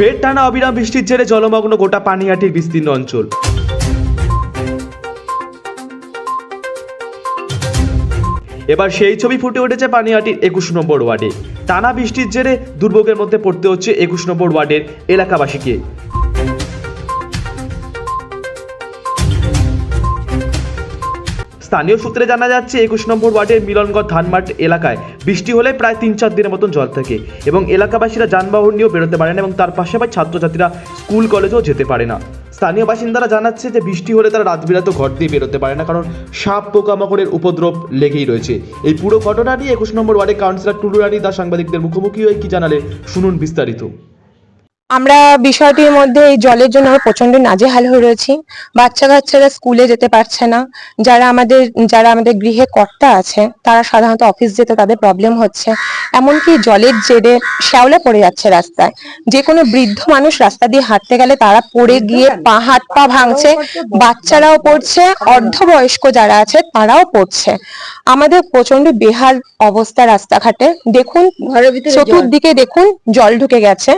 ফের টানা অবিরাম বৃষ্টির জেরে জলমগ্ন গোটা পানিহাটির বিস্তীর্ণ অঞ্চল। এবার সেই ছবি ফুটে উঠেছে পানিহাটির ২১ নম্বর ওয়ার্ডে। টানা বৃষ্টির জেরে দুর্ভোগের মধ্যে পড়তে হচ্ছে ২১ নম্বর ওয়ার্ডের এলাকাবাসীকে। স্থানীয় সূত্রে জানা যাচ্ছে ২১ নম্বর ওয়ার্ডের মিলনগড় ধানমাঠ এলাকায় বৃষ্টি হলে প্রায় ৩-৪ দিনের মতন জল থাকে এবং এলাকাবাসীরা যানবাহন নিয়েও বেরোতে পারে না এবং তার পাশাপাশি ছাত্রছাত্রীরা স্কুল কলেজেও যেতে পারে না। স্থানীয় বাসিন্দারা জানাচ্ছে যে বৃষ্টি হলে তারা রাত বিরাতেও ঘর দিয়ে বেরোতে পারে না, কারণ সাপ পোকামাকড়ের উপদ্রব লেগেই রয়েছে। এই পুরো ঘটনা নিয়ে ২১ নম্বর ওয়ার্ডের কাউন্সিলর টুলু রানী দাস সাংবাদিকদের মুখোমুখি হয়ে কি জানালে শুনুন বিস্তারিত। আমরা বিষয়টির মধ্যে এই জলের জন্য আমরা প্রচন্ড নাজেহাল হয়ে রয়েছি। বাচ্চা কাচ্চারা স্কুলে যেতে পারছে না, যারা আমাদের গৃহে কর্তা আছে তারা সাধারণত অফিস যেতে তাদের প্রবলেম হচ্ছে। এমনকি জলের জেরে শ্যাওলা পড়ে যাচ্ছে রাস্তায়। যে কোনো বৃদ্ধ মানুষ রাস্তা দিয়ে হাঁটতে গেলে তারা পড়ে গিয়ে হাত পা ভাঙছে, বাচ্চারাও পড়ছে, অর্ধবয়স্ক যারা আছে তারাও পড়ছে। আমাদের প্রচন্ড বেহাল অবস্থা রাস্তাঘাটে। দেখুন চতুর্দিকে দেখুন জল ঢুকে গেছে,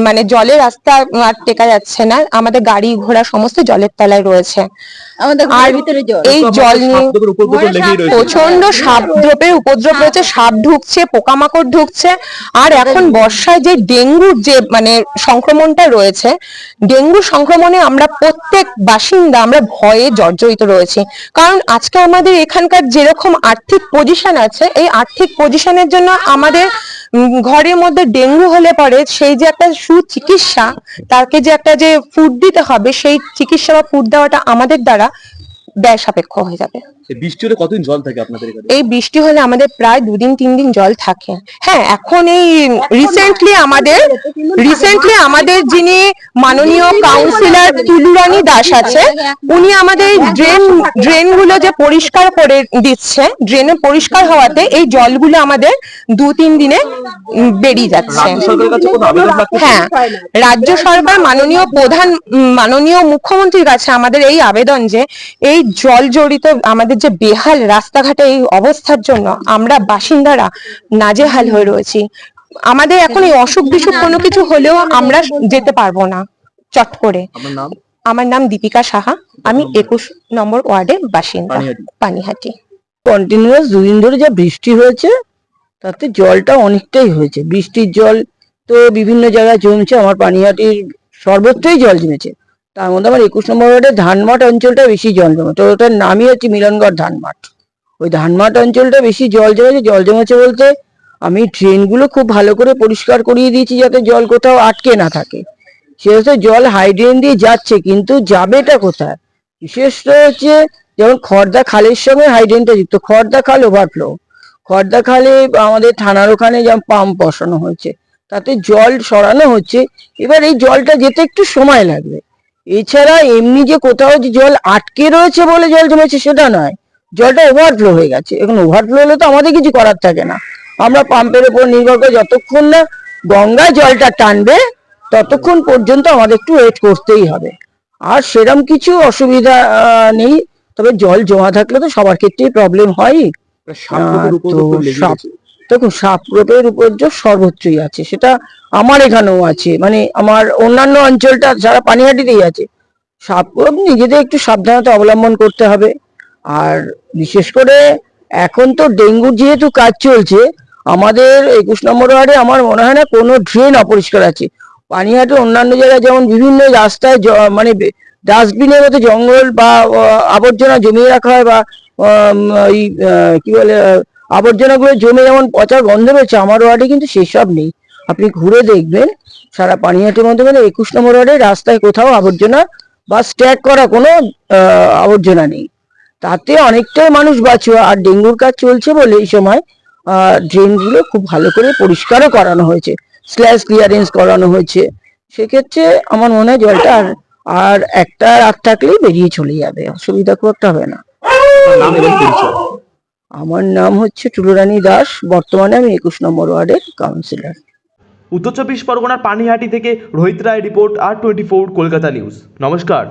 মানে জলের রাস্তা আর টেকা যাচ্ছে না। আমাদের গাড়ি ঘোড়া সমস্ত জলের তলায় রয়েছে। আর এই জল নিয়ে প্রচন্ড সাপধোপের উপদ্রব রয়েছে, সাপ ঢুকছে, পোকামাকড় ঢুকছে। আর এখন বর্ষায় যে ডেঙ্গুর যে সংক্রমণটা রয়েছে, ডেঙ্গু সংক্রমণে আমরা প্রত্যেক বাসিন্দা আমরা ভয়ে জর্জরিত রয়েছি। কারণ আজকে আমাদের এখানকার যেরকম আর্থিক পজিশন আছে, এই আর্থিক পজিশনের জন্য আমাদের ঘরের মধ্যে ডেঙ্গু হলে পরে সেই যে একটা সুচিকিৎসা, তাকে যে একটা যে ফুড দিতে হবে, সেই চিকিৎসা বা ফুড দেওয়াটা আমাদের দ্বারা ব্যয় সাপেক্ষ হয়ে যাবে। বৃষ্টি হলে কতদিন জল থাকে আপনাদের এখানে? এই বৃষ্টি হলে আমাদের প্রায় 2-3 দিন জল থাকে। হ্যাঁ, এখন এই রিসেন্টলি আমাদের যিনি মাননীয় কাউন্সিলর টুলু রানী দাস আছে, উনি আমাদের ড্রেন গুলো যে পরিষ্কার করে দিচ্ছে, ড্রেনে পরিষ্কার হওয়াতে এই জলগুলো আমাদের 2-3 দিনে বেরিয়ে যাচ্ছে। হ্যাঁ, রাজ্য সরকার মাননীয় মুখ্যমন্ত্রীর কাছে আমাদের এই আবেদন যে এই জল জড়িত আমাদের যে বেহাল রাস্তাঘাটে এই অবস্থার জন্য আমরা বাসিন্দারা নাজেহাল হয়ে রয়েছি। আমাদের এখন এই অসুখ বিসুখ কোনো কিছু হলেও আমরা যেতে পারবো না চট করে। আমার নাম দীপিকা সাহা, আমি ২১ নম্বর ওয়ার্ডের বাসিন্দা, পানিহাটি। কন্টিনিউয়াস 2 দিন ধরে যা বৃষ্টি হয়েছে তাতে জলটা অনেকটাই হয়েছে। বৃষ্টির জল তো বিভিন্ন জায়গায় জমছে, আমার পানিহাটির সর্বত্রই জল জমেছে। তার মধ্যে আমার ২১ নম্বর ওয়ার্ডের ধানমাঠ অঞ্চলটা বেশি জল জমে, তো ওটার নামই হচ্ছে মিলনগড় ধানমাঠ। ওই ধানমাঠ অঞ্চলটা বেশি জল জমেছে বলতে আমি ড্রেনগুলো খুব ভালো করে পরিষ্কার করিয়ে দিয়েছি যাতে জল কোথাও আটকে না থাকে। সেহেতু জল হাই ড্রেন দিয়ে যাচ্ছে, কিন্তু যাবেটা কোথায়? বিশেষ হচ্ছে যেমন খড়দা খালের সঙ্গে হাই ড্রেনটা যুক্ত, খড়দা খাল ওভারফ্লো। খড়দা খালে আমাদের থানার ওখানে যেমন পাম্প বসানো হয়েছে, তাতে জল সরানো হচ্ছে। এবার এই জলটা যেতে একটু সময় লাগবে। এছাড়া এমনি যে কোথাও যে জল আটকে রয়েছে বলে জল জমেছে সেটা নয়, জলটা ওভারফ্লো হয়ে গেছে। এখন ওভারফ্লো হলে তো আমাদের কিছু করার থাকে না, আমরা পাম্পের উপর নির্ভর করে যতক্ষণ না গঙ্গা জলটা টানবে ততক্ষণ পর্যন্ত আমাদের একটু ওয়েট করতেই হবে। আর সেরকম কিছু অসুবিধা নেই, তবে জল জমা থাকলে তো সবার ক্ষেত্রেই প্রবলেম হয়। দেখুন, সাপ রোগের উপদ্রব সর্বত্রই আছে, সেটা আমার এখানেও আছে, মানে আমার অন্যান্য অঞ্চলটা যারা পানিহাটিতেই আছে। সাপ রোগ নিজেদের একটু সাবধানতা অবলম্বন করতে হবে। আর বিশেষ করে এখন তো ডেঙ্গুর যেহেতু কাজ চলছে, আমাদের ২১ নম্বর ওয়ার্ডে আমার মনে হয় না কোনো ড্রেন অপরিষ্কার আছে। পানিহাটির অন্যান্য জায়গায় যেমন বিভিন্ন রাস্তায় মানে ডাস্টবিনের মধ্যে জঙ্গল বা আবর্জনা জমিয়ে রাখা হয়, বা কি বলে আবর্জনাগুলো জমে যেমন পচা গন্ধ রয়েছে, আমার ওয়ার্ডে কিন্তু সেসব নেই। আপনি ঘুরে দেখবেন সারা পানিহাটির মধ্যে, মানে ২১ নম্বর ওয়ার্ডে রাস্তায় কোথাও আবর্জনা বা স্ট্যাক করা কোনো আবর্জনা নেই। তাতে অনেকটাই মানুষ বাঁচবে। আর ডেঙ্গুর কাজ চলছে বলে এই সময় ড্রেনগুলো খুব ভালো করে পরিষ্কারও করানো হয়েছে, স্ল্যাশ ক্লিয়ারেন্স করানো হয়েছে। সেক্ষেত্রে আমার মনে হয় জলটা আর একটা রাত থাকলেই বেরিয়ে চলে যাবে, অসুবিধা খুব একটা হবে না। আমার নাম হচ্ছে টুলু রানী দাস, বর্তমানে আমি ২১ নম্বর ওয়ার্ডের কাউন্সিলর। উত্তর ২৪ পরগনার পানিহাটি থেকে রোহিত রায় রিপোর্ট, R24 কলকাতা নিউজ। নমস্কার।